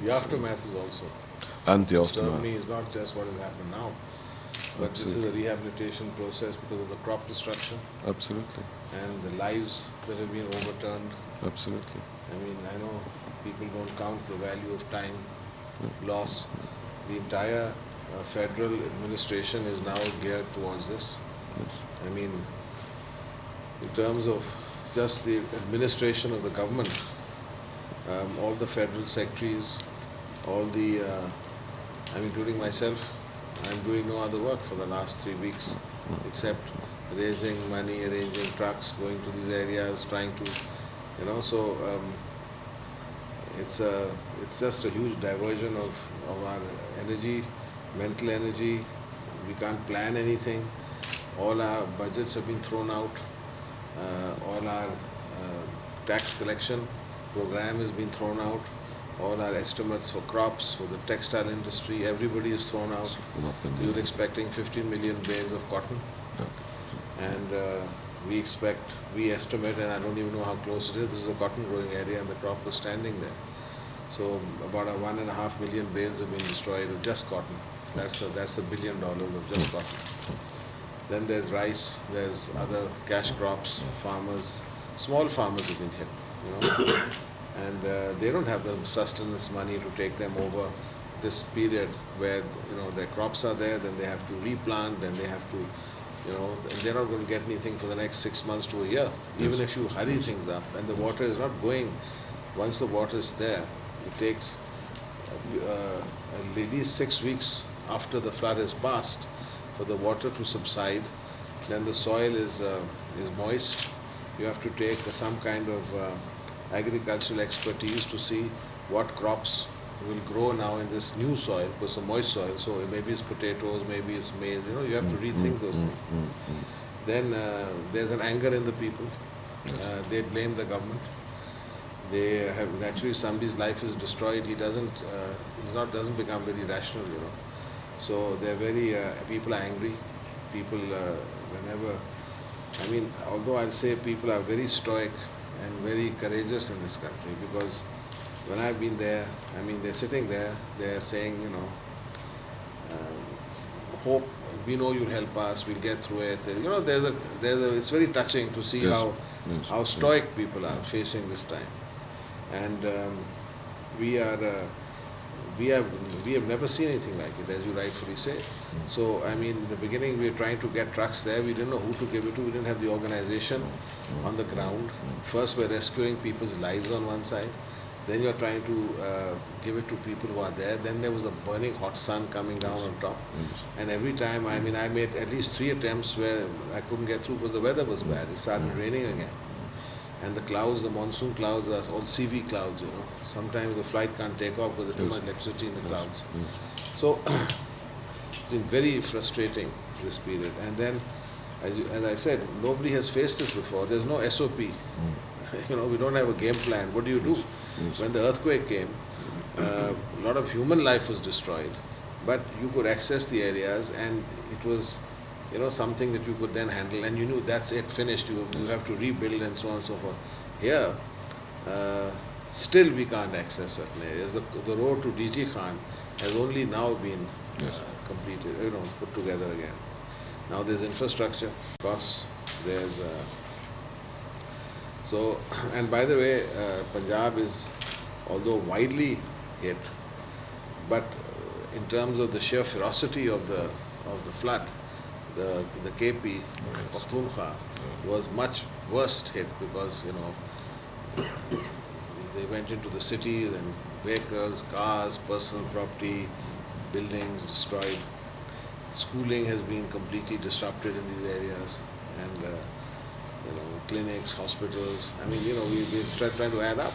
The aftermath is also. And the Disturbed aftermath. me is not just what has happened now, but this is a rehabilitation process because of the crop destruction Absolutely. and the lives that have been overturned. Absolutely. I mean, I know people don't count the value of time loss. The entire federal administration is now geared towards this. Yes. I mean, in terms of just the administration of the government, all the federal secretaries, all the, including myself, I'm doing no other work for the last 3 weeks except raising money, arranging trucks, going to these areas, trying to, it's just a huge diversion of our energy, mental energy. We can't plan anything. All our budgets have been thrown out. All our tax collection program has been thrown out. All our estimates for crops, for the textile industry, everybody is thrown out. We were expecting 15 million bales of cotton. And we estimate, and I don't even know how close it is, this is a cotton growing area and the crop was standing there. So about 1.5 million bales have been destroyed of just cotton. That's $1 billion of just cotton. Then there's rice, there's other cash crops, farmers, small farmers have been hit, and they don't have the sustenance money to take them over this period where, their crops are there, then they have to replant, then they have to, they're not going to get anything for the next 6 months to a year, even if you hurry things up, and the water is not going. Once the water is there, it takes at least 6 weeks after the flood has passed for the water to subside. Then the soil is moist. You have to take some kind of agricultural expertise to see what crops will grow now in this new soil, because it's a moist soil, so maybe it's potatoes, maybe it's maize, you have to rethink those things. Then there's an anger in the people. They blame the government. They have, naturally, somebody's life is destroyed, he doesn't become very rational, So they're very, people are angry. People, although I'll say people are very stoic and very courageous in this country, because when I've been there, they're sitting there, they're saying, hope, we know you'll help us, we'll get through it. It's very touching to see how stoic people are facing this time. And we have never seen anything like it, as you rightfully say. So, in the beginning, we were trying to get trucks there. We didn't know who to give it to. We didn't have the organization on the ground. First, we're rescuing people's lives on one side. Then you're trying to give it to people who are there. Then there was a burning hot sun coming down on top. And every time, I made at least 3 attempts where I couldn't get through because the weather was bad. It started raining again. And the clouds, the monsoon clouds are all CV clouds, Sometimes the flight can't take off because there's too much electricity in the clouds. So, it's been very frustrating, this period. And then, as I said, nobody has faced this before. There's no SOP. We don't have a game plan. What do you do? When the earthquake came, a lot of human life was destroyed, but you could access the areas, and it was, something that you could then handle, and you knew that's it, finished. You have to rebuild and so on and so forth. Here, still we can't access certain areas. The road to DG Khan has only now been completed, put together again. Now there's infrastructure costs. There's and by the way, Punjab is, although widely hit, but in terms of the sheer ferocity of the flood, the KP, Pakhtunkhwa, was much worst hit because, they went into the cities and vehicles, cars, personal property, buildings destroyed. Schooling has been completely disrupted in these areas, and clinics, hospitals. We're trying to add up.